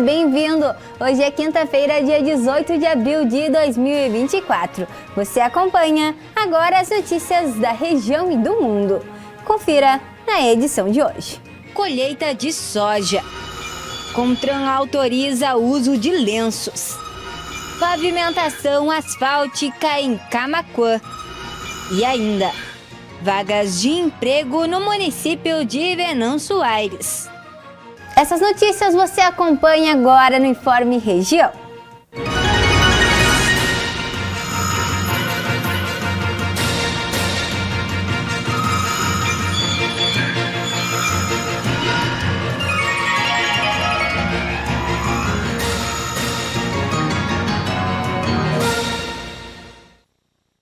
bem-vindo! Hoje é quinta-feira, dia 18 de abril de 2024. Você acompanha agora as notícias da região e do mundo. Confira na edição de hoje. Colheita de soja. Contran autoriza o uso de lenços. Pavimentação asfáltica em Camaquã. E ainda, vagas de emprego no município de Venâncio Aires. Essas notícias você acompanha agora no Informe Região.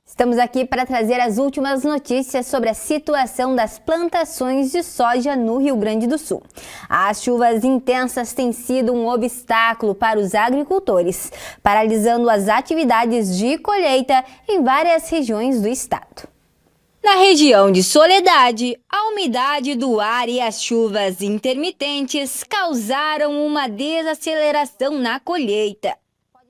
Estamos aqui para trazer as últimas notícias sobre a situação das plantações de soja no Rio Grande do Sul. As chuvas intensas têm sido um obstáculo para os agricultores, paralisando as atividades de colheita em várias regiões do estado. Na região de Soledade, a umidade do ar e as chuvas intermitentes causaram uma desaceleração na colheita.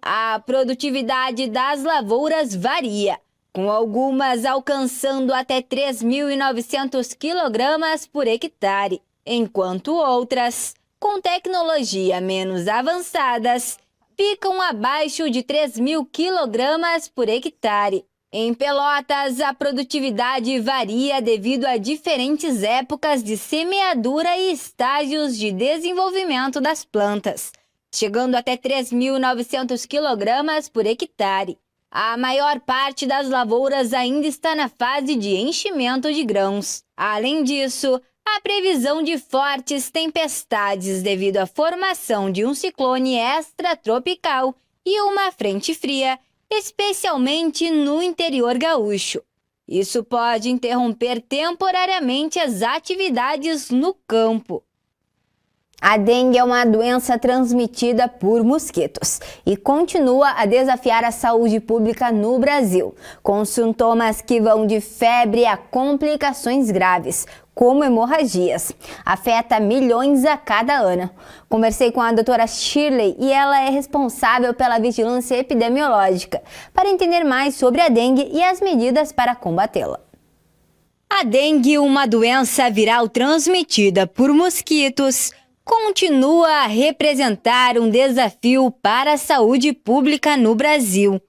A produtividade das lavouras varia, com algumas alcançando até 3.900 quilogramas por hectare, enquanto outras, com tecnologia menos avançadas, ficam abaixo de 3.000 quilogramas por hectare. Em Pelotas, a produtividade varia devido a diferentes épocas de semeadura e estágios de desenvolvimento das plantas, chegando até 3.900 quilogramas por hectare. A maior parte das lavouras ainda está na fase de enchimento de grãos. Além disso, a previsão de fortes tempestades devido à formação de um ciclone extratropical e uma frente fria, especialmente no interior gaúcho. Isso pode interromper temporariamente as atividades no campo. A dengue é uma doença transmitida por mosquitos e continua a desafiar a saúde pública no Brasil, com sintomas que vão de febre a complicações graves, como hemorragias. Afeta milhões a cada ano. Conversei com a doutora Shirley e ela é responsável pela vigilância epidemiológica, para entender mais sobre a dengue e as medidas para combatê-la. A dengue, uma doença viral transmitida por mosquitos, continua a representar um desafio para a saúde pública no Brasil,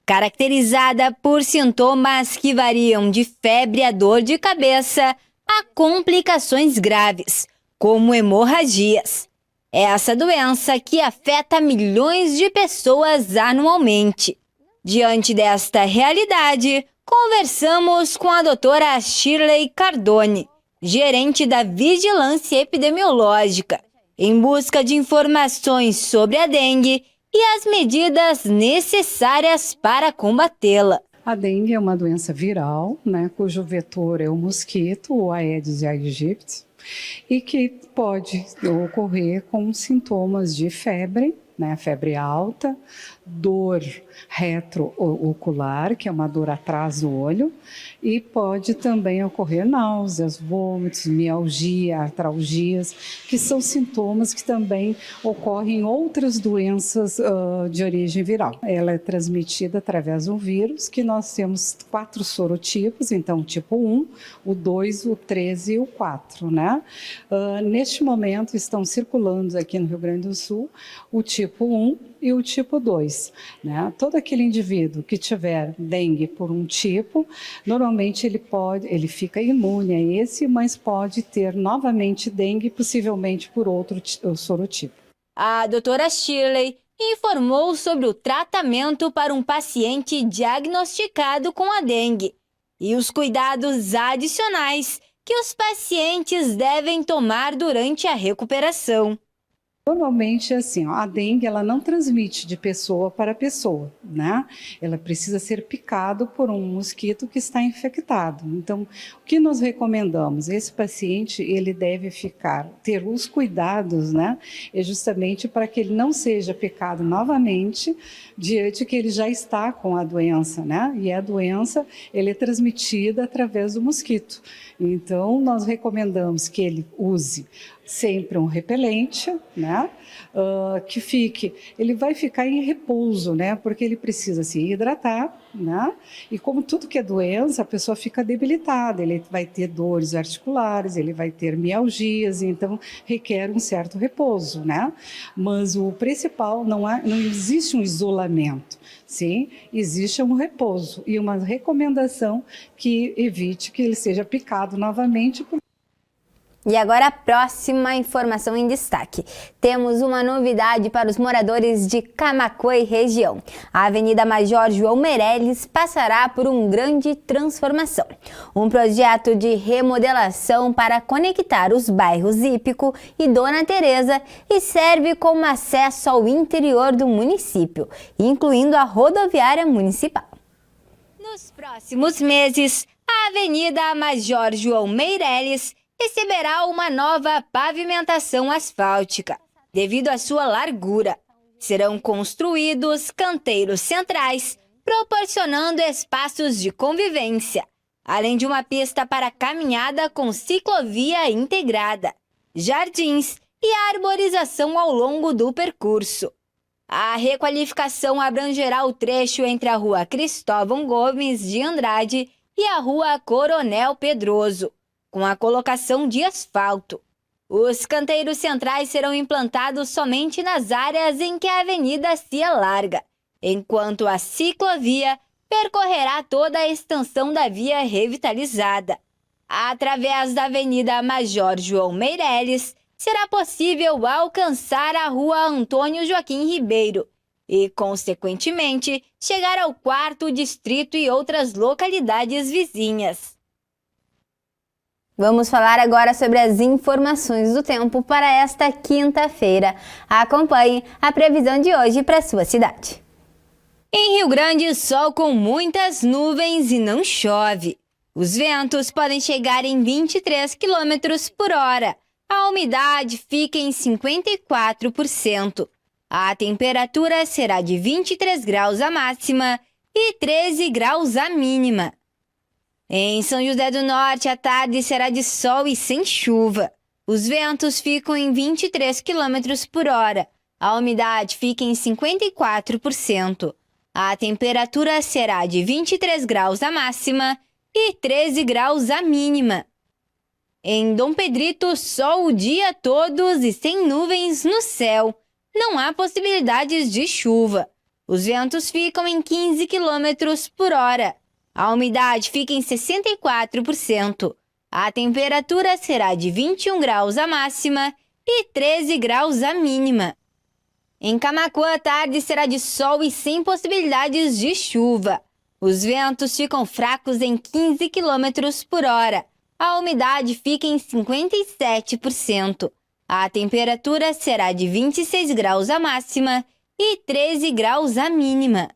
caracterizada por sintomas que variam de febre a dor de cabeça a complicações graves, como hemorragias. É essa doença que afeta milhões de pessoas anualmente. Diante desta realidade, conversamos com a doutora Shirley Cardone, gerente da Vigilância Epidemiológica, em busca de informações sobre a dengue e as medidas necessárias para combatê-la. A dengue é uma doença viral, cujo vetor é o mosquito, o Aedes aegypti, e que pode ocorrer com sintomas de febre, febre alta, dor retroocular, que é uma dor atrás do olho, e pode também ocorrer náuseas, vômitos, mialgia, artralgias, que são sintomas que também ocorrem em outras doenças de origem viral. Ela é transmitida através de um vírus, que nós temos 4 sorotipos, então o tipo 1, o 2, o 3 e o 4. Neste momento estão circulando aqui no Rio Grande do Sul o tipo 1 e o tipo 2. Todo aquele indivíduo que tiver dengue por um tipo, normalmente ele fica imune a esse, mas pode ter novamente dengue, possivelmente por outro sorotipo. A doutora Shirley informou sobre o tratamento para um paciente diagnosticado com a dengue e os cuidados adicionais que os pacientes devem tomar durante a recuperação. Normalmente, assim, a dengue ela não transmite de pessoa para pessoa, Ela precisa ser picado por um mosquito que está infectado. Então, o que nós recomendamos? Esse paciente, ele deve ter os cuidados, é justamente para que ele não seja picado novamente, diante que ele já está com a doença, E a doença, ele é transmitida através do mosquito. Então, nós recomendamos que ele use sempre um repelente, né? Ele vai ficar em repouso, né? Porque ele precisa se hidratar, né? E como tudo que é doença, a pessoa fica debilitada, ele vai ter dores articulares, ele vai ter mialgias, então requer um certo repouso, né? Mas o principal não existe um isolamento, sim, existe um repouso e uma recomendação que evite que ele seja picado novamente. E agora a próxima informação em destaque. Temos uma novidade para os moradores de Camaquã e região. A Avenida Major João Meireles passará por uma grande transformação. Um projeto de remodelação para conectar os bairros Hípico e Dona Teresa e serve como acesso ao interior do município, incluindo a rodoviária municipal. Nos próximos meses, a Avenida Major João Meireles receberá uma nova pavimentação asfáltica, devido à sua largura. Serão construídos canteiros centrais, proporcionando espaços de convivência, além de uma pista para caminhada com ciclovia integrada, jardins e arborização ao longo do percurso. A requalificação abrangerá o trecho entre a Rua Cristóvão Gomes de Andrade e a Rua Coronel Pedroso, com a colocação de asfalto. Os canteiros centrais serão implantados somente nas áreas em que a avenida se alarga, enquanto a ciclovia percorrerá toda a extensão da via revitalizada. Através da Avenida Major João Meireles, será possível alcançar a Rua Antônio Joaquim Ribeiro e, consequentemente, chegar ao 4º Distrito e outras localidades vizinhas. Vamos falar agora sobre as informações do tempo para esta quinta-feira. Acompanhe a previsão de hoje para a sua cidade. Em Rio Grande, sol com muitas nuvens e não chove. Os ventos podem chegar em 23 km por hora. A umidade fica em 54%. A temperatura será de 23 graus a máxima e 13 graus a mínima. Em São José do Norte, a tarde será de sol e sem chuva. Os ventos ficam em 23 km por hora. A umidade fica em 54%. A temperatura será de 23 graus a máxima e 13 graus a mínima. Em Dom Pedrito, sol o dia todo e sem nuvens no céu. Não há possibilidades de chuva. Os ventos ficam em 15 km por hora. A umidade fica em 64%. A temperatura será de 21 graus a máxima e 13 graus a mínima. Em Camaquã, a tarde será de sol e sem possibilidades de chuva. Os ventos ficam fracos em 15 km por hora. A umidade fica em 57%. A temperatura será de 26 graus a máxima e 13 graus a mínima.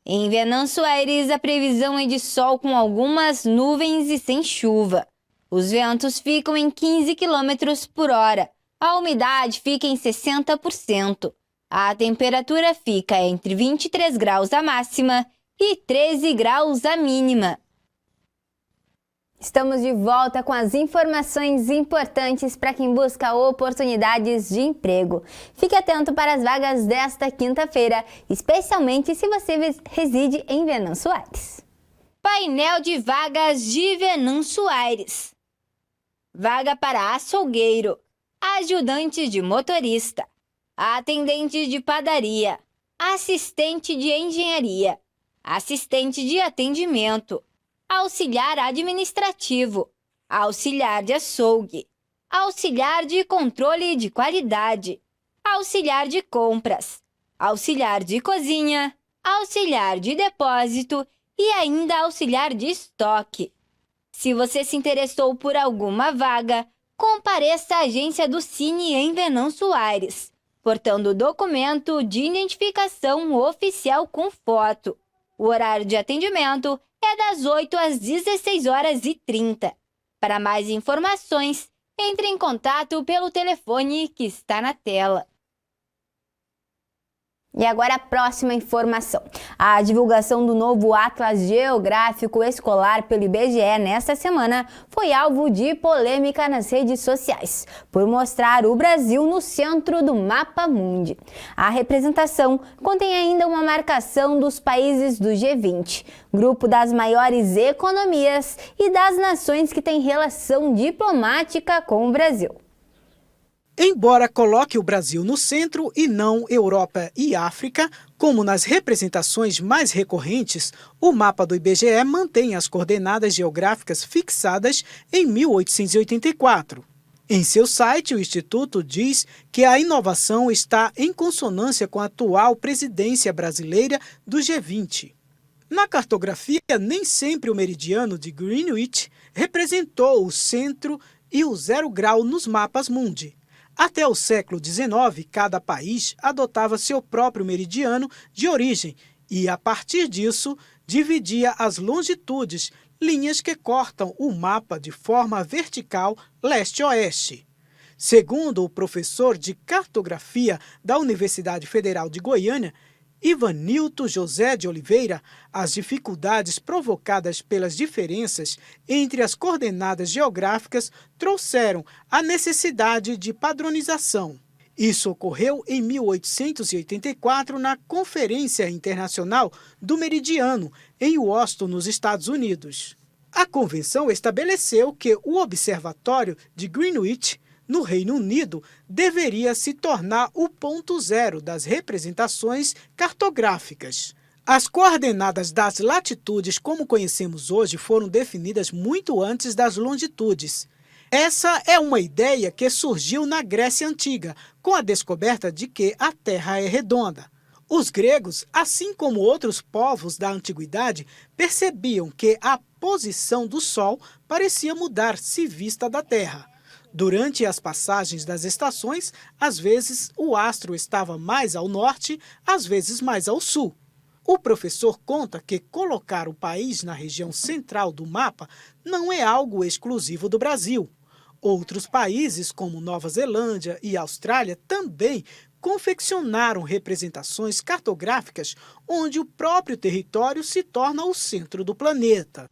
Em Venâncio Aires, a previsão é de sol com algumas nuvens e sem chuva. Os ventos ficam em 15 km por hora. A umidade fica em 60%. A temperatura fica entre 23 graus a máxima e 13 graus a mínima. Estamos de volta com as informações importantes para quem busca oportunidades de emprego. Fique atento para as vagas desta quinta-feira, especialmente se você reside em Venâncio Aires. Painel de vagas de Venâncio Aires. Vaga para açougueiro, ajudante de motorista, atendente de padaria, assistente de engenharia, assistente de atendimento, auxiliar administrativo, auxiliar de açougue, auxiliar de controle de qualidade, auxiliar de compras, auxiliar de cozinha, auxiliar de depósito e ainda auxiliar de estoque. Se você se interessou por alguma vaga, compareça à agência do Cine em Venâncio Aires, portando documento de identificação oficial com foto. O horário de atendimento é das 8 às 16h30. Para mais informações, entre em contato pelo telefone que está na tela. E agora a próxima informação. A divulgação do novo Atlas Geográfico Escolar pelo IBGE nesta semana foi alvo de polêmica nas redes sociais, por mostrar o Brasil no centro do mapa mundi. A representação contém ainda uma marcação dos países do G20, grupo das maiores economias e das nações que têm relação diplomática com o Brasil. Embora coloque o Brasil no centro e não Europa e África, como nas representações mais recorrentes, o mapa do IBGE mantém as coordenadas geográficas fixadas em 1884. Em seu site, o Instituto diz que a inovação está em consonância com a atual presidência brasileira do G20. Na cartografia, nem sempre o meridiano de Greenwich representou o centro e o 0 grau nos mapas mundi. Até o século XIX, cada país adotava seu próprio meridiano de origem e, a partir disso, dividia as longitudes, linhas que cortam o mapa de forma vertical leste-oeste. Segundo o professor de cartografia da Universidade Federal de Goiânia, Ivanilton José de Oliveira, as dificuldades provocadas pelas diferenças entre as coordenadas geográficas trouxeram a necessidade de padronização. Isso ocorreu em 1884 na Conferência Internacional do Meridiano, em Washington, nos Estados Unidos. A convenção estabeleceu que o Observatório de Greenwich, no Reino Unido, deveria se tornar o ponto zero das representações cartográficas. As coordenadas das latitudes, como conhecemos hoje, foram definidas muito antes das longitudes. Essa é uma ideia que surgiu na Grécia Antiga, com a descoberta de que a Terra é redonda. Os gregos, assim como outros povos da antiguidade, percebiam que a posição do Sol parecia mudar se vista da Terra. Durante as passagens das estações, às vezes o astro estava mais ao norte, às vezes mais ao sul. O professor conta que colocar o país na região central do mapa não é algo exclusivo do Brasil. Outros países, como Nova Zelândia e Austrália, também confeccionaram representações cartográficas onde o próprio território se torna o centro do planeta.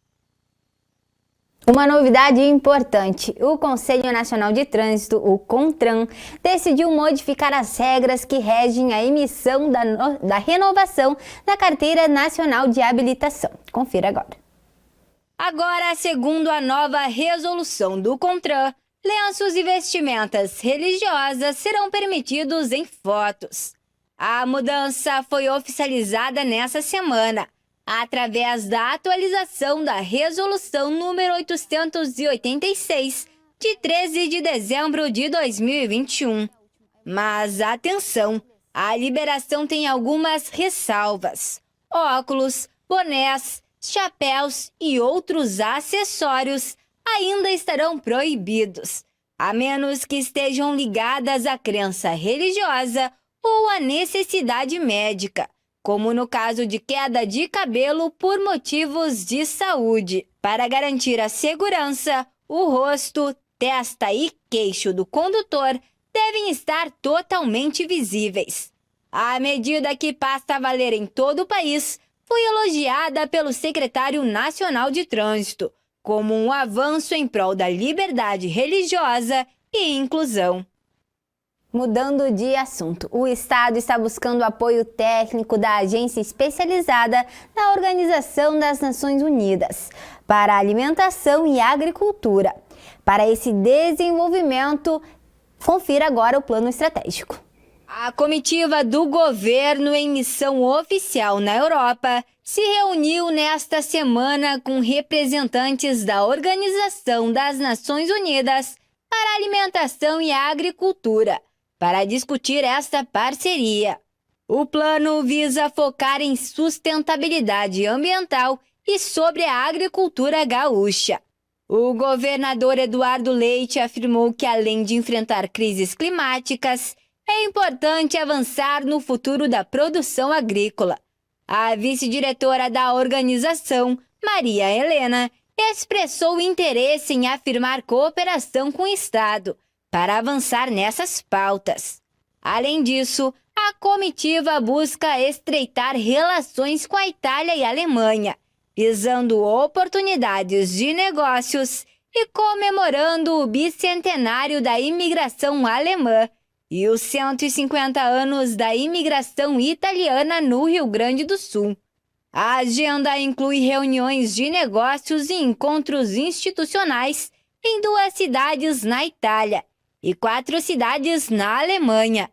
Uma novidade importante: o Conselho Nacional de Trânsito, o CONTRAN, decidiu modificar as regras que regem a emissão da renovação da Carteira Nacional de Habilitação. Confira agora. Agora, segundo a nova resolução do CONTRAN, lenços e vestimentas religiosas serão permitidos em fotos. A mudança foi oficializada nessa semana, através da atualização da Resolução número 886, de 13 de dezembro de 2021. Mas atenção, a liberação tem algumas ressalvas. Óculos, bonés, chapéus e outros acessórios ainda estarão proibidos, a menos que estejam ligadas à crença religiosa ou à necessidade médica, como no caso de queda de cabelo por motivos de saúde. Para garantir a segurança, o rosto, testa e queixo do condutor devem estar totalmente visíveis. A medida, que passa a valer em todo o país, foi elogiada pelo secretário nacional de Trânsito como um avanço em prol da liberdade religiosa e inclusão. Mudando de assunto, o Estado está buscando apoio técnico da agência especializada na Organização das Nações Unidas para a Alimentação e Agricultura. Para esse desenvolvimento, confira agora o plano estratégico. A comitiva do governo em missão oficial na Europa se reuniu nesta semana com representantes da Organização das Nações Unidas para a Alimentação e Agricultura, para discutir esta parceria. O plano visa focar em sustentabilidade ambiental e sobre a agricultura gaúcha. O governador Eduardo Leite afirmou que, além de enfrentar crises climáticas, é importante avançar no futuro da produção agrícola. A vice-diretora da organização, Maria Helena, expressou interesse em afirmar cooperação com o Estado para avançar nessas pautas. Além disso, a comitiva busca estreitar relações com a Itália e a Alemanha, visando oportunidades de negócios e comemorando o bicentenário da imigração alemã e os 150 anos da imigração italiana no Rio Grande do Sul. A agenda inclui reuniões de negócios e encontros institucionais em 2 cidades na Itália e 4 cidades na Alemanha.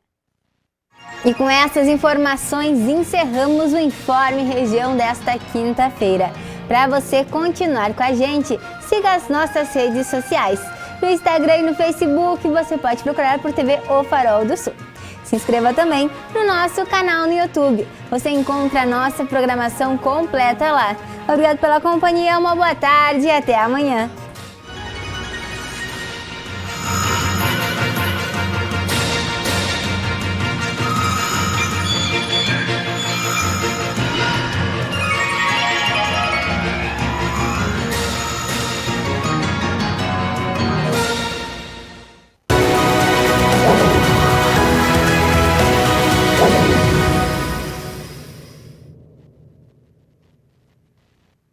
E com essas informações encerramos o Informe Região desta quinta-feira. Para você continuar com a gente, siga as nossas redes sociais. No Instagram e no Facebook você pode procurar por TV O Farol do Sul. Se inscreva também no nosso canal no YouTube. Você encontra a nossa programação completa lá. Obrigado pela companhia, uma boa tarde e até amanhã.